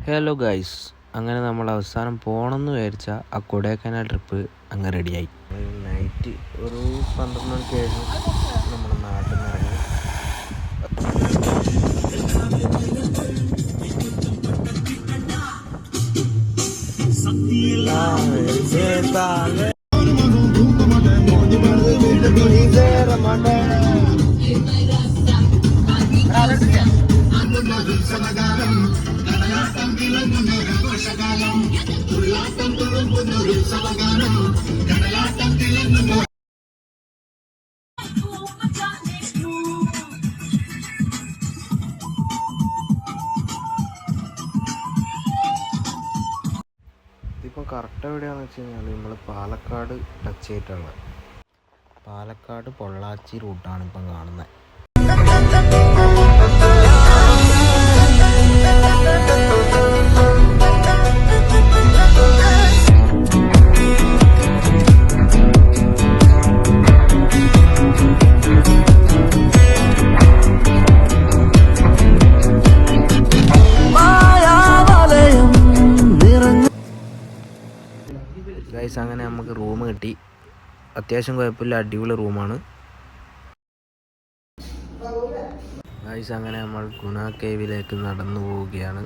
Hello guys, അങ്ങനെ നമ്മൾ അവസാനം പോകണമെന്ന് വിചാരിച്ച ആ കൊടൈക്കനാൽ ട്രിപ്പ് അങ്ങ് റെഡിയായി. നൈറ്റ് ഒരു 12 മണിക്കായിരുന്നു നമ്മുടെ നാട്ടിൽ നിന്ന് ഇറങ്ങി. ഇതിപ്പോൾ കറക്റ്റ് എവിടെയാണെന്ന് വെച്ച് കഴിഞ്ഞാൽ നമ്മൾ പാലക്കാട് ടച്ച് ചെയ്തിട്ടുള്ളത്. പാലക്കാട് പൊള്ളാച്ചി റൂട്ടാണ് ഇപ്പം കാണുന്നത്. ഗൈസ്, അങ്ങനെ നമുക്ക് റൂം കിട്ടി. അത്യാവശ്യം കുഴപ്പമില്ല, അടിപൊളി റൂമാണ് ഗൈസ്. അങ്ങനെ നമ്മൾ ഗുണ കേവിലേക്ക് നടന്നു പോവുകയാണ്.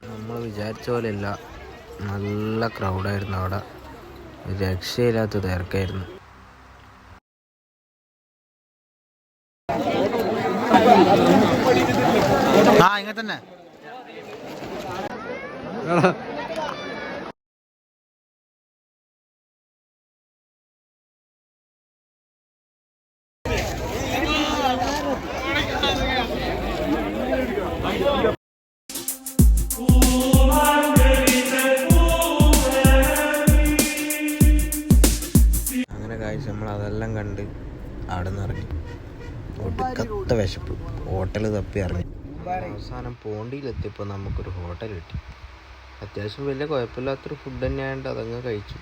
നമ്മൾ വിചാരിച്ച പോലെയല്ല, നല്ല ക്രൗഡായിരുന്നു അവിടെ. രക്ഷയില്ലാത്ത തിരക്കായിരുന്നു. ഇങ്ങനെ തന്നെ അങ്ങനെ ഗൈസ്, നമ്മൾ അതെല്ലാം കണ്ട് അവിടെ നിന്ന് ഇറങ്ങി. ഒടുക്കത്തെ വിശപ്പ്, ഹോട്ടൽ തപ്പി ഇറങ്ങി. അവസാനം പോണ്ടിയിലെത്തിയപ്പോൾ നമുക്കൊരു ഹോട്ടൽ കിട്ടി. അത്യാവശ്യം വലിയ കുഴപ്പമില്ലാത്തൊരു ഫുഡ് തന്നെയായതുകൊണ്ട് അതങ്ങ് കഴിച്ചു.